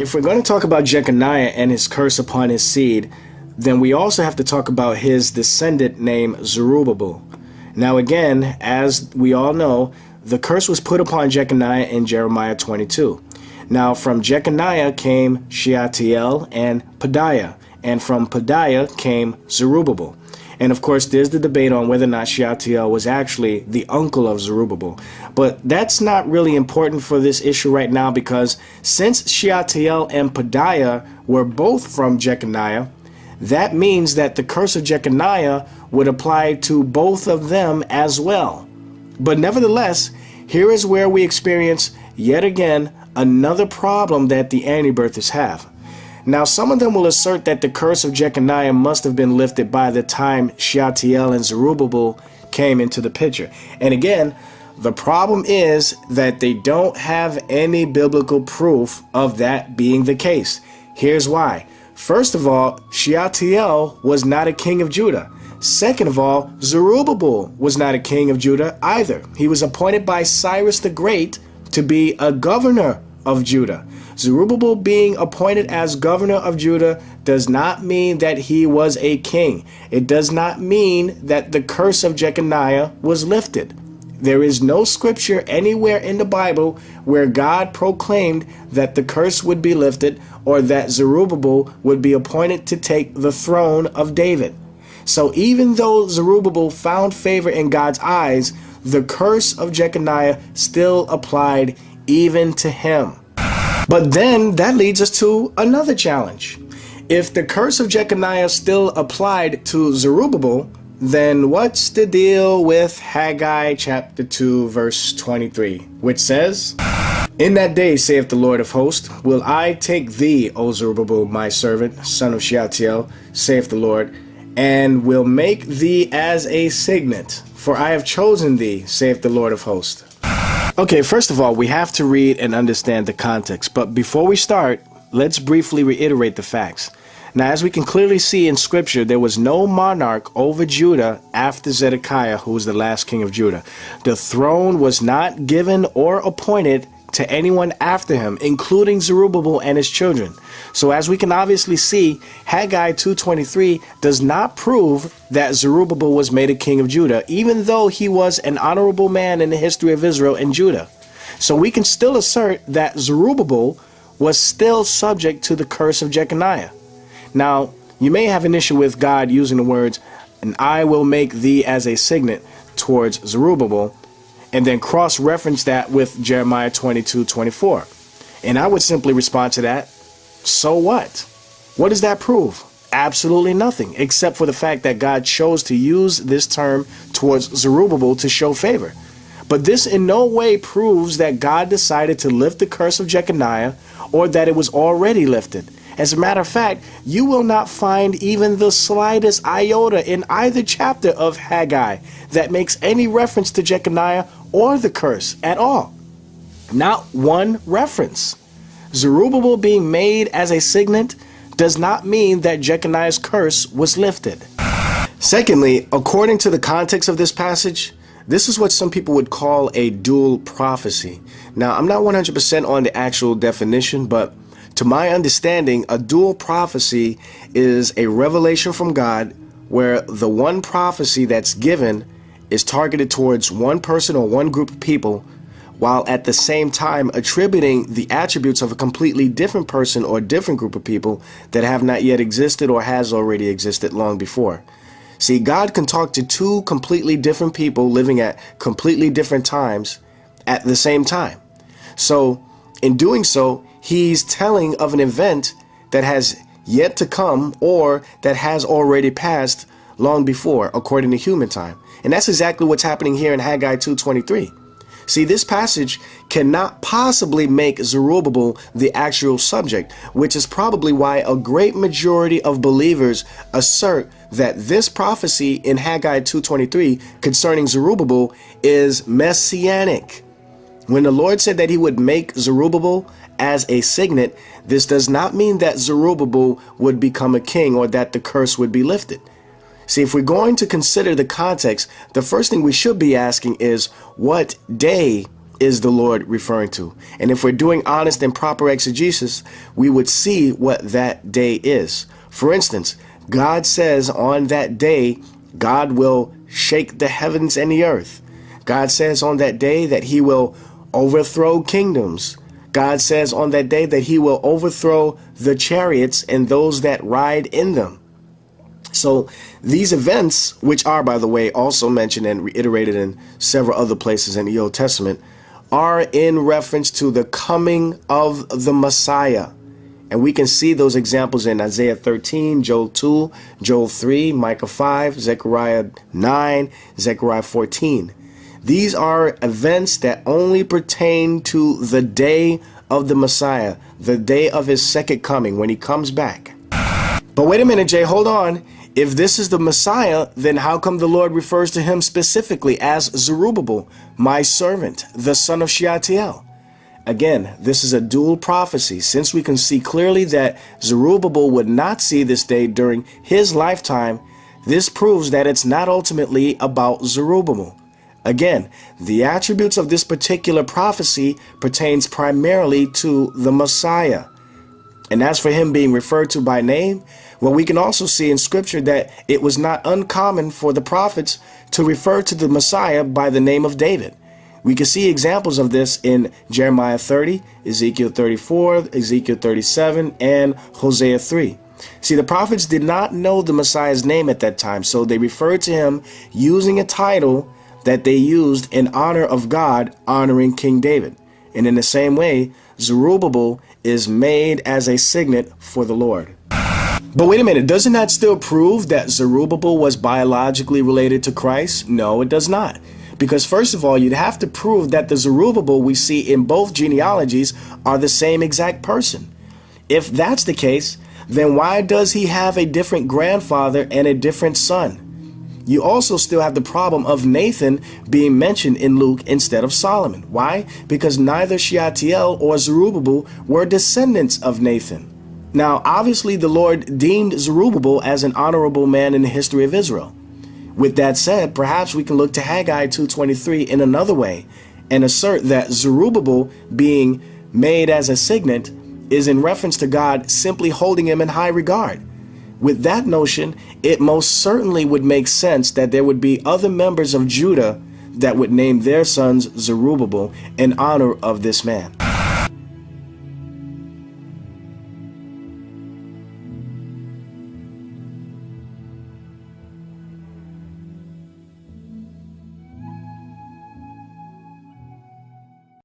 If we're going to talk about Jeconiah and his curse upon his seed, then we also have to talk about his descendant named Zerubbabel. Now again, as we all know, the curse was put upon Jeconiah in Jeremiah 22. Now from Jeconiah came Shealtiel and Pedaiah, and from Pedaiah came Zerubbabel. And of course, there's the debate on whether or not Shealtiel was actually the uncle of Zerubbabel. But that's not really important for this issue right now, because since Shealtiel and Pedaiah were both from Jeconiah, that means that the curse of Jeconiah would apply to both of them as well. But nevertheless, here is where we experience yet again another problem that the anti-birthers have. Now, some of them will assert that the curse of Jeconiah must have been lifted by the time Shealtiel and Zerubbabel came into the picture. And again, the problem is that they don't have any biblical proof of that being the case. Here's why. First of all, Shealtiel was not a king of Judah. Second of all, Zerubbabel was not a king of Judah either. He was appointed by Cyrus the Great to be a governor of Judah. Zerubbabel being appointed as governor of Judah does not mean that he was a king. It does not mean that the curse of Jeconiah was lifted. There is no scripture anywhere in the Bible where God proclaimed that the curse would be lifted or that Zerubbabel would be appointed to take the throne of David. So even though Zerubbabel found favor in God's eyes, the curse of Jeconiah still applied even to him. But then that leads us to another challenge. If the curse of Jeconiah still applied to Zerubbabel, then what's the deal with Haggai chapter 2 verse 23, which says, "In that day, saith the Lord of hosts, will I take thee, O Zerubbabel, my servant, son of Shealtiel, saith the Lord, and will make thee as a signet, for I have chosen thee, saith the Lord of hosts." Okay, first of all, we have to read and understand the context. But before we start, let's briefly reiterate the facts. Now, as we can clearly see in Scripture, there was no monarch over Judah after Zedekiah, who was the last king of Judah. The throne was not given or appointed to anyone after him, including Zerubbabel and his children. So as we can obviously see, Haggai 2:23 does not prove that Zerubbabel was made a king of Judah, even though he was an honorable man in the history of Israel and Judah. So we can still assert that Zerubbabel was still subject to the curse of Jeconiah. Now, you may have an issue with God using the words, "and I will make thee as a signet" towards Zerubbabel, and then cross-reference that with Jeremiah 22:24. And I would simply respond to that, so what? What does that prove? Absolutely nothing, except for the fact that God chose to use this term towards Zerubbabel to show favor. But this in no way proves that God decided to lift the curse of Jeconiah or that it was already lifted. As a matter of fact, you will not find even the slightest iota in either chapter of Haggai that makes any reference to Jeconiah or the curse at all. Not one reference. Zerubbabel being made as a signet does not mean that Jeconiah's curse was lifted. Secondly, according to the context of this passage, this is what some people would call a dual prophecy. Now, I'm not 100% on the actual definition, but to my understanding, a dual prophecy is a revelation from God where the one prophecy that's given is targeted towards one person or one group of people, while at the same time attributing the attributes of a completely different person or different group of people that have not yet existed or has already existed long before. See, God can talk to two completely different people living at completely different times at the same time. So in doing so, he's telling of an event that has yet to come or that has already passed long before, according to human time. And that's exactly what's happening here in Haggai 2:23. See, this passage cannot possibly make Zerubbabel the actual subject, which is probably why a great majority of believers assert that this prophecy in Haggai 2:23 concerning Zerubbabel is messianic. When the Lord said that he would make Zerubbabel as a signet, this does not mean that Zerubbabel would become a king or that the curse would be lifted. See, if we're going to consider the context, the first thing we should be asking is, what day is the Lord referring to? And if we're doing honest and proper exegesis, we would see what that day is. For instance, God says on that day, God will shake the heavens and the earth. God says on that day that he will overthrow kingdoms. God says on that day that he will overthrow the chariots and those that ride in them. So these events, which are, by the way, also mentioned and reiterated in several other places in the Old Testament, are in reference to the coming of the Messiah. And we can see those examples in Isaiah 13, Joel 2, Joel 3, Micah 5, Zechariah 9, Zechariah 14. These are events that only pertain to the day of the Messiah, the day of his second coming, when he comes back. But wait a minute, Jay, hold on. If this is the Messiah, then how come the Lord refers to him specifically as Zerubbabel, my servant, the son of Shealtiel? Again, this is a dual prophecy, since we can see clearly that Zerubbabel would not see this day during his lifetime. This proves that it's not ultimately about Zerubbabel. Again, the attributes of this particular prophecy pertains primarily to the Messiah. And as for him being referred to by name, well, we can also see in Scripture that it was not uncommon for the prophets to refer to the Messiah by the name of David. We can see examples of this in Jeremiah 30, Ezekiel 34, Ezekiel 37, and Hosea 3. See, the prophets did not know the Messiah's name at that time, so they referred to him using a title that they used in honor of God, honoring King David. And in the same way, Zerubbabel is made as a signet for the Lord. But wait a minute, doesn't that still prove that Zerubbabel was biologically related to Christ? No, it does not. Because first of all, you'd have to prove that the Zerubbabel we see in both genealogies are the same exact person. If that's the case, then why does he have a different grandfather and a different son? You also still have the problem of Nathan being mentioned in Luke instead of Solomon. Why? Because neither Shealtiel or Zerubbabel were descendants of Nathan. Now, obviously, the Lord deemed Zerubbabel as an honorable man in the history of Israel. With that said, perhaps we can look to Haggai 2:23 in another way and assert that Zerubbabel being made as a signet is in reference to God simply holding him in high regard. With that notion, it most certainly would make sense that there would be other members of Judah that would name their sons Zerubbabel in honor of this man.